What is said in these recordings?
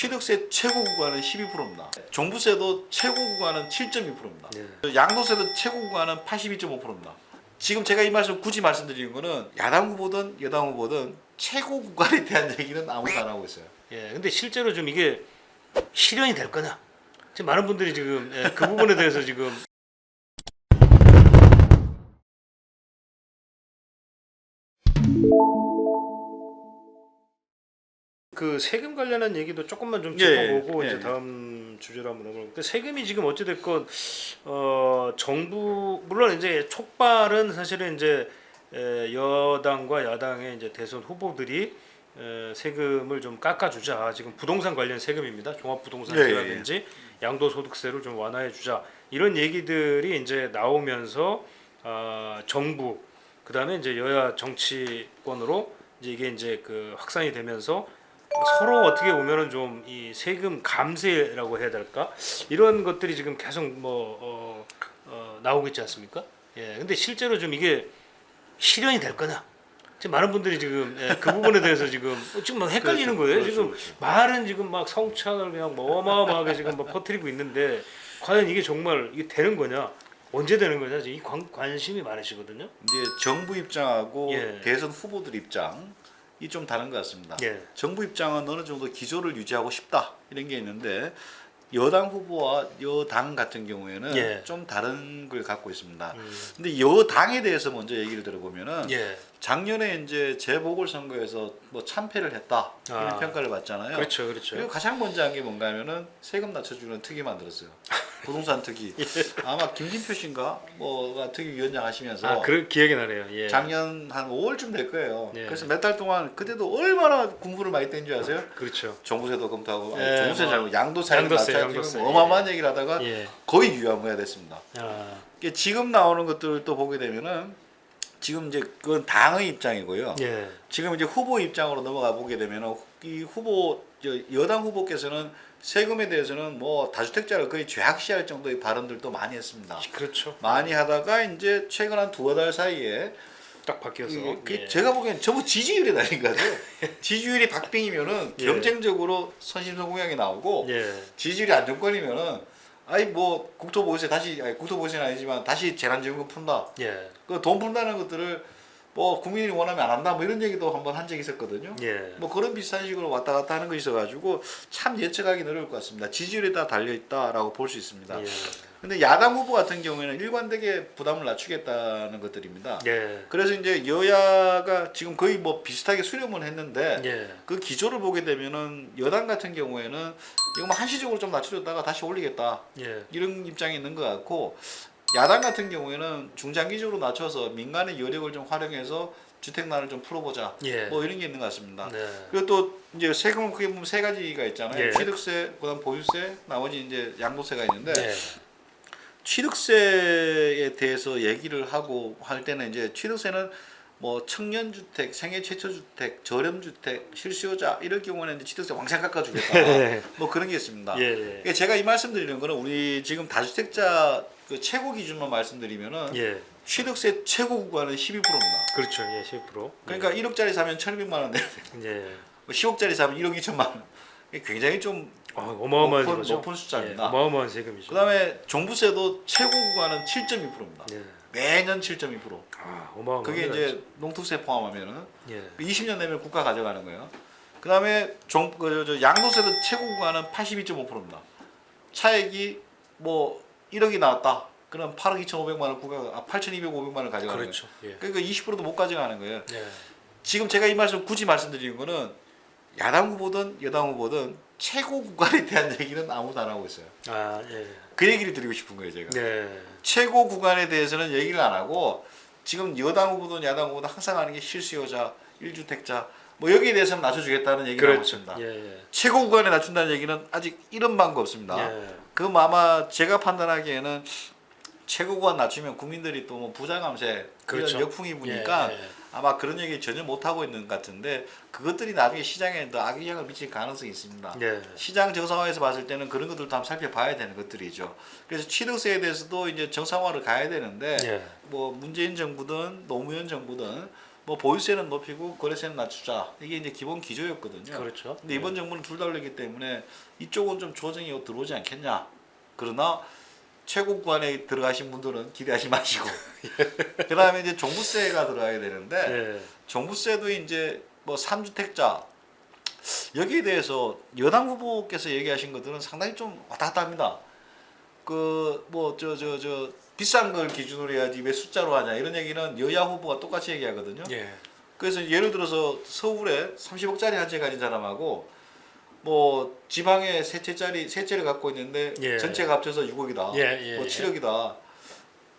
취득세 최고 구간은 12%입니다. 종부세도 최고 구간은 7.2%입니다. 네. 양도세도 최고 구간은 82.5%입니다. 지금 제가 이 말씀 굳이 말씀드리는 거는 야당 후보든 여당 후보든 최고 구간에 대한 얘기는 아무도 안 하고 있어요. 예, 근데 실제로 좀 이게 실현이 될 거냐? 지금 많은 분들이 지금 그 부분에 대해서 지금 그 세금 관련한 얘기도 조금만 좀 짚어보고 이제 다음 주제로 한번 넘어갈게요. 세금이 지금 어찌 됐건 정부 물론 이제 촉발은 사실은 이제 여당과 야당의 이제 대선 후보들이 세금을 좀 깎아주자. 지금 부동산 관련 세금입니다. 종합부동산세라든지 양도소득세를 좀 완화해주자. 이런 얘기들이 이제 나오면서 정부 그다음에 이제 여야 정치권으로 이제 이게 그 확산이 되면서 서로 어떻게 보면은 좀 이 세금 감세라고 해야 될까 이런 것들이 지금 계속 나오고 있지 않습니까? 예, 근데 실제로 좀 이게 실현이 될 거냐? 지금 많은 분들이 지금 그 부분에 대해서 지금 막 헷갈리는 거예요. 지금 말은 지금 막 성찬을 그냥 뭐 어마어마하게 지금 막 퍼뜨리고 있는데 과연 이게 정말 이게 되는 거냐? 언제 되는 거냐? 이 관심이 많으시거든요. 이제 정부 입장하고 예. 대선 후보들 입장 이 좀 다른 것 같습니다. 예. 정부 입장은 어느 정도 기조를 유지하고 싶다 이런 게 있는데 여당 후보와 여당 같은 경우에는 예. 좀 다른 걸 갖고 있습니다. 근데 여당에 대해서 먼저 얘기를 들어보면은 예. 작년에 이제 재보궐선거에서 뭐 참패를 했다 이런 평가를 받잖아요. 그렇죠, 그렇죠. 그리고 가장 먼저 한 게 뭔가 하면은 세금 낮춰주는 특위 만들었어요. 부동산 특위. 아마 김진표 씨인가 뭐가 특위위원장 하시면서 그 기억이 나네요. 예. 작년 한 5월쯤 될 거예요. 예. 그래서 몇 달 동안 그때도 얼마나 공부를 많이 뗀 줄 아세요? 그렇죠. 종부세도 검토하고 예, 종부세 뭐, 잘못 양도세 양도세, 낮춰주고 어마어마한 얘기를 하다가 예. 거의 유야무야 됐습니다. 아, 지금 나오는 것들을 또 보게 되면은 지금 이제 그건 당의 입장이고요. 예. 지금 이제 후보 입장으로 넘어가 보게 되면은 이 후보 여당 후보께서는 세금에 대해서는 뭐 다주택자를 거의 죄악시할 정도의 발언들도 많이 했습니다. 그렇죠. 많이 하다가 이제 최근 한 두어 달 사이에 딱 바뀌어서. 예. 제가 보기엔 전부 지지율이 날린 거죠. 지지율이 박빙이면은 예. 경쟁적으로 선심성 공약이 나오고 예. 지지율이 안정권이면은 아니 뭐 국토보유세 다시 국토보유세는 아니지만 다시 재난지원금 푼다. 예. 그 돈 푼다는 것들을 뭐 국민이 원하면 안 한다 뭐 이런 얘기도 한번 한 적이 있었거든요. 예. 뭐 그런 비슷한 식으로 왔다 갔다 하는 거 있어가지고 참 예측하기 어려울 것 같습니다. 지지율에 다 달려 있다라고 볼 수 있습니다. 예. 근데 야당 후보 같은 경우에는 일관되게 부담을 낮추겠다는 것들입니다. 예. 그래서 이제 여야가 지금 거의 뭐 비슷하게 수렴을 했는데 예. 그 기조를 보게 되면은 여당 같은 경우에는 이거 뭐 한시적으로 좀 낮춰줬다가 다시 올리겠다 예. 이런 입장이 있는 것 같고 야당 같은 경우에는 중장기적으로 낮춰서 민간의 여력을 좀 활용해서 주택난을 좀 풀어보자 예. 뭐 이런 게 있는 것 같습니다. 네. 그리고 또 이제 세금은 크게 보면 세 가지가 있잖아요. 예. 취득세, 그다음 보유세, 나머지 이제 양도세가 있는데 예. 취득세에 대해서 얘기를 하고 할 때는 이제 취득세는 뭐 청년주택, 생애 최초주택, 저렴주택, 실수요자 이럴 경우는 이제 취득세 왕창 깎아주겠다. 뭐 그런 게 있습니다. 예. 그러니까 제가 이 말씀드리는 거는 우리 지금 다주택자 그 최고 기준만 말씀드리면은 예. 취득세 최고 구간은 12%입니다. 그렇죠. 예. 10%. 그러니까 1억짜리 사면 1,200만 원 내야 돼요. 예. 10억짜리 사면 1억 2천만 원. 이게 굉장히 좀 어마어마한 높은 숫자입니다. 예. 어마어마한 세금이죠. 그다음에 종부세도 최고 구간은 7.2%입니다. 예. 매년 7.2%. 어마어마한. 그게 이제 농특세 포함하면은 예. 20년 내면 국가 가져가는 거예요. 그다음에 양도세도 최고 구간은 82.5%입니다. 차액이 뭐 1억이 나왔다. 그럼 8억 2,500만 원 국가가 8,200, 500만 원 가져가는 그렇죠. 거예요. 예. 그러니까 20%도 못 가져가는 거예요. 예. 지금 제가 이 말씀 굳이 말씀드리는 거는 야당 후보든 여당 후보든 최고 구간에 대한 얘기는 아무도 안 하고 있어요. 아, 예. 그 얘기를 드리고 싶은 거예요, 제가. 네. 최고 구간에 대해서는 얘기를 안 하고 지금 여당 후보든 야당 후보든 항상 하는 게 실수요자, 1주택자 뭐 여기에 대해서는 낮춰주겠다는 얘기를 하고 그렇죠. 있습니다. 예. 최고 구간에 낮춘다는 얘기는 아직 이런 방법 없습니다. 예. 그럼 아마 제가 판단하기에는 최고 구간 낮추면 국민들이 또 뭐 부자 감세 그렇죠. 이런 역풍이 부니까 예. 아마 그런 얘기 전혀 못 하고 있는 것 같은데 그것들이 나중에 시장에 더 악영향을 미칠 가능성이 있습니다. 예. 시장 정상화에서 봤을 때는 그런 것들도 한번 살펴봐야 되는 것들이죠. 그래서 취득세에 대해서도 이제 정상화를 가야 되는데 예. 뭐 문재인 정부든 노무현 정부든 뭐 보유세는 높이고 거래세는 낮추자. 이게 이제 기본 기조였거든요. 그렇죠. 근데 이번 정부는 둘 다 올리기 때문에 이쪽은 좀 조정이 들어오지 않겠냐. 그러나 최고 구간에 들어가신 분들은 기대하지 마시고 그다음에 이제 종부세가 들어가야 되는데 예. 종부세도 이제 뭐 3주택자 여기에 대해서 여당 후보께서 얘기하신 것들은 상당히 좀 왔다 갔다 합니다. 그 뭐 저 비싼 걸 기준으로 해야지 왜 숫자로 하냐 이런 얘기는 여야 후보가 똑같이 얘기하거든요. 예. 그래서 예를 들어서 서울에 30억짜리 한 채 가진 사람하고 뭐 지방에 세 채를 갖고 있는데 예. 전체가 합쳐서 6억이다. 예, 예, 뭐 예. 7억이다.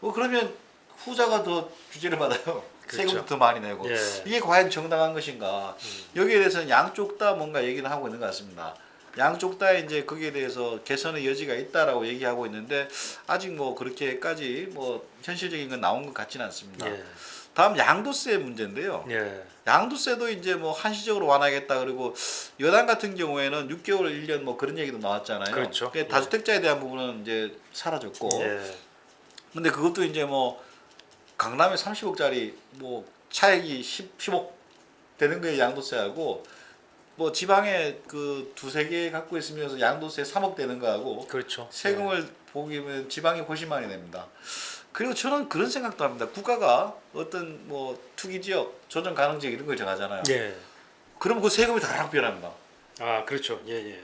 뭐 그러면 후자가 더 규제를 받아요. 그렇죠. 세금도 더 많이 내고. 예. 이게 과연 정당한 것인가? 여기에 대해서는 양쪽 다 뭔가 얘기는 하고 있는 것 같습니다. 양쪽 다 이제 거기에 대해서 개선의 여지가 있다라고 얘기하고 있는데 아직 뭐 그렇게까지 뭐 현실적인 건 나온 것 같지는 않습니다. 예. 다음 양도세 문제인데요. 예. 양도세도 이제 뭐 한시적으로 완화하겠다 그리고 여당 같은 경우에는 6개월 1년 뭐 그런 얘기도 나왔잖아요. 그렇죠. 그러니까 다주택자에 대한 부분은 이제 사라졌고 예. 근데 그것도 이제 뭐 강남에 30억짜리 뭐 차액이 10억 되는 거에 양도세하고 뭐 지방에 그 두세 개 갖고 있으면서 양도세 3억 되는 거하고 그렇죠. 세금을 보기면 지방이 훨씬 많이 냅니다. 그리고 저는 그런 생각도 합니다. 국가가 어떤 뭐 투기 지역, 조정 가능 지역 이런 걸 정하잖아요. 예. 그러면 그 세금이 다락 변합니다. 아, 그렇죠. 예, 예.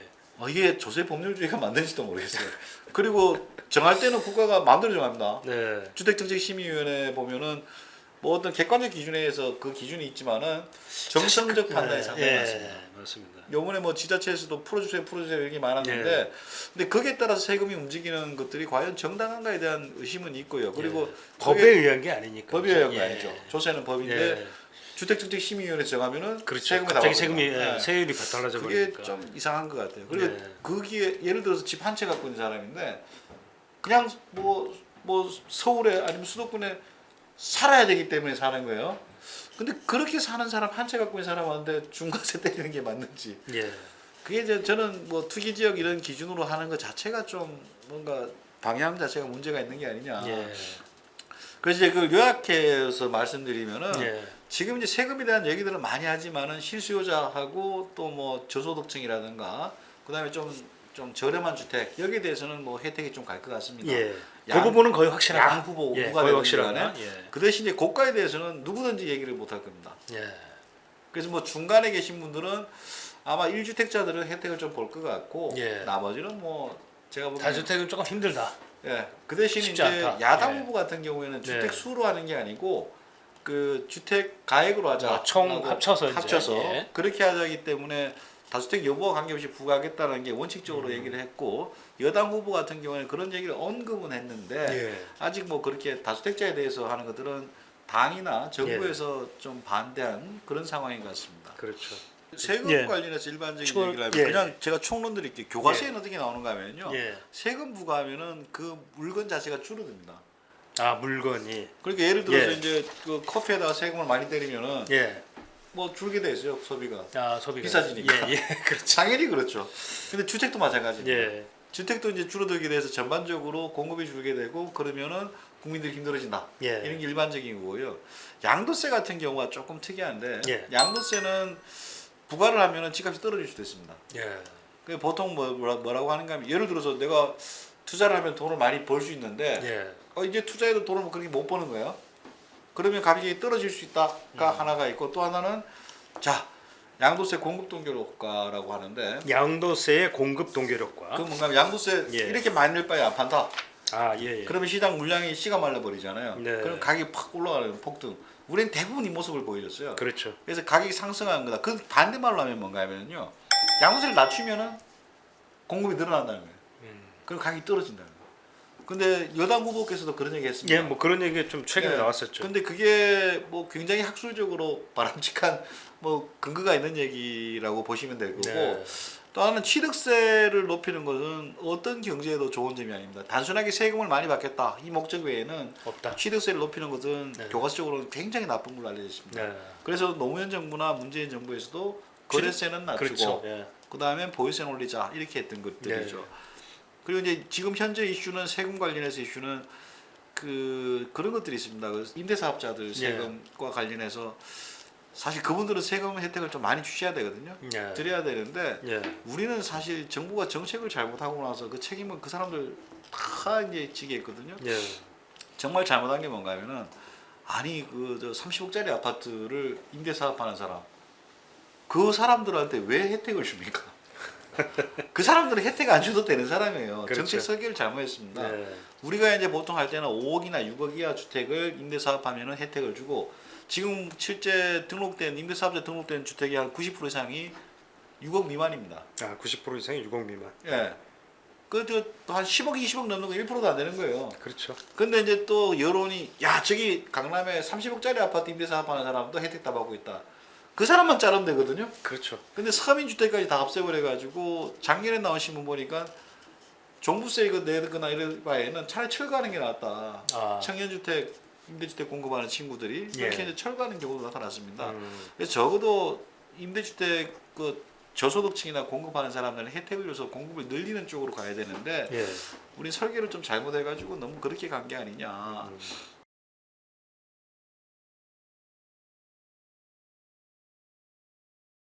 이게 조세 법률주의가 맞는지도 모르겠어요. 그리고 정할 때는 국가가 마음대로 정합니다. 네. 주택정책심의위원회 보면은 뭐 어떤 객관적 기준에 의해서 그 기준이 있지만은 정성적 판단이 상당히 많습니다. 맞습니다. 요번에 뭐 지자체에서도 풀어주세요 이렇게 많았는데 근데 거기에 따라서 세금이 움직이는 것들이 과연 정당한가에 대한 의심은 있고요. 그리고 법에 그게 의한 게 아니니까. 법에 의한 거 예. 아니죠. 조세는 법인데 예. 주택정책심의위원회 정하면은 그렇죠. 세금이 갑자기 나오거든요. 세금이 예. 세율이 달라져 그게 버리니까. 좀 이상한 것 같아요. 그리고 예. 거기에 예를 들어서 집 한 채 갖고 있는 사람인데 그냥 뭐 서울에 아니면 수도권에 살아야 되기 때문에 사는 거예요. 근데 그렇게 사는 사람 한 채 갖고 있는 사람한테 중과세 때리는 게 맞는지 예. 그게 이제 저는 뭐 투기 지역 이런 기준으로 하는 것 자체가 좀 뭔가 방향 자체가 문제가 있는 게 아니냐. 예. 그래서 이제 그걸 요약해서 말씀드리면은 예. 지금 이제 세금에 대한 얘기들을 많이 하지만은 실수요자하고 또 뭐 저소득층이라든가 그다음에 좀 저렴한 주택 여기에 대해서는 뭐 혜택이 좀 갈 것 같습니다. 예. 그 양- 부분은 거의 확실하다. 양 후보 예, 누가 거의 되든 확실하다. 간에 예. 그 대신 이제 고가에 대해서는 누구든지 얘기를 못 할 겁니다. 예. 그래서 뭐 중간에 계신 분들은 아마 1주택자들은 혜택을 좀 볼 것 같고 예. 나머지는 뭐 제가 보기에는 다주택은 조금 힘들다. 예. 그 대신 쉽지 이제 않다. 야당 예. 후보 같은 경우에는 주택 네. 수로 하는 게 아니고 그 주택 가액으로 하자. 아, 총 하고 합쳐서 이제. 예. 그렇게 하자기 때문에 다주택 여부와 관계없이 부과하겠다는 게 원칙적으로 얘기를 했고 여당 후보 같은 경우에는 그런 얘기를 언급은 했는데 예. 아직 뭐 그렇게 다주택자에 대해서 하는 것들은 당이나 정부에서 예. 좀 반대한 그런 상황인 것 같습니다. 그렇죠. 세금 예. 관련해서 일반적인 총- 얘기를 하면 예. 그냥 제가 총론 드릴게요. 교과서에는 어떻게 나오는가 하면요. 예. 세금 부과하면은 그 물건 자체가 줄어듭니다. 아, 물건이. 그러니까 예를 들어서 예. 이제 그 커피에다가 세금을 많이 때리면은 예. 뭐 줄게 돼 있어요 소비가. 아, 소비가 비싸지니까. 예, 예. 그렇죠. 당연히 그렇죠. 근데 주택도 마찬가지입니다. 예. 주택도 이제 줄어들게 돼서 전반적으로 공급이 줄게 되고 그러면은 국민들이 힘들어진다. 예. 이런 게 일반적인 거고요. 양도세 같은 경우가 조금 특이한데 예. 양도세는 부과를 하면은 집값이 떨어질 수도 있습니다. 예. 그 보통 뭐라고 하는가 하면 예를 들어서 내가 투자를 하면 돈을 많이 벌 수 있는데 예. 이제 투자해도 돈을 뭐 그렇게 못 버는 거예요. 그러면 가격이 떨어질 수 있다가 하나가 있고 또 하나는 자 양도세 공급 동결 효과라고 하는데 양도세의 공급 동결효과. 그 뭔가 하면 양도세 예. 이렇게 많이 낼 바에 안 판다. 아, 예, 예. 그러면 시장 물량이 씨가 말라 버리잖아요. 네. 그럼 가격이 팍 올라가는 폭등. 우리는 대부분 이 모습을 보여줬어요. 그렇죠. 그래서 가격이 상승하는 거다. 그 반대말로 하면 뭔가 하면요. 양도세를 낮추면은 공급이 늘어난다는 거예요. 그럼 가격이 떨어진다는 거예요. 근데 여당 후보께서도 그런 얘기 했습니다. 예, 뭐 그런 얘기 좀 최근에 네. 나왔었죠. 근데 그게 뭐 굉장히 학술적으로 바람직한 뭐 근거가 있는 얘기라고 보시면 될 거고 네. 또 하나는 취득세를 높이는 것은 어떤 경제에도 좋은 점이 아닙니다. 단순하게 세금을 많이 받겠다 이 목적 외에는 없다. 취득세를 높이는 것은 네. 교과서적으로는 굉장히 나쁜 걸로 알려져 있습니다. 네. 그래서 노무현 정부나 문재인 정부에서도 거래세는 낮추고 그렇죠. 예. 그다음에 보유세는 올리자 이렇게 했던 것들이죠. 네. 그리고 이제 지금 현재 이슈는 세금 관련해서 이슈는 그런 것들이 있습니다. 그 임대사업자들 세금과 관련해서 사실 그분들은 세금 혜택을 좀 많이 주셔야 되거든요. 예. 드려야 되는데 예. 우리는 사실 정부가 정책을 잘못하고 나서 그 책임은 그 사람들 다 이제 지게 있거든요. 예. 정말 잘못한 게 뭔가 하면은 아니 그 저 30억짜리 아파트를 임대 사업하는 사람 그 사람들한테 왜 혜택을 줍니까? 그 사람들은 혜택 안 줘도 되는 사람이에요. 그렇죠. 정책 설계를 잘못했습니다. 예. 우리가 이제 보통 할 때는 5억이나 6억 이하 주택을 임대 사업하면은 혜택을 주고 지금 실제 등록된 임대 사업자 등록된 주택이 한 90% 이상이 6억 미만입니다. 아, 90% 이상이 6억 미만. 예. 그한 10억, 20억 넘는 거 1%도 안 되는 거예요. 그렇죠. 근데 이제 또 여론이 야 저기 강남에 30억짜리 아파트 임대 사업하는 사람도 혜택 다 받고 있다. 그 사람만 자르면 되거든요. 그렇죠. 근데 서민주택까지 다 없애버려가지고 작년에 나온 신문 보니까 종부세 이거 내거나 이럴 바에는 차라리 철거하는 게 낫다. 아. 청년주택, 임대주택 공급하는 친구들이 예. 이렇게 이제 철거하는 경우도 나타났습니다. 음. 그래서 적어도 임대주택 그 저소득층이나 공급하는 사람들은 혜택을 줘서 공급을 늘리는 쪽으로 가야 되는데 예. 우리 설계를 좀 잘못해가지고 너무 그렇게 간 게 아니냐.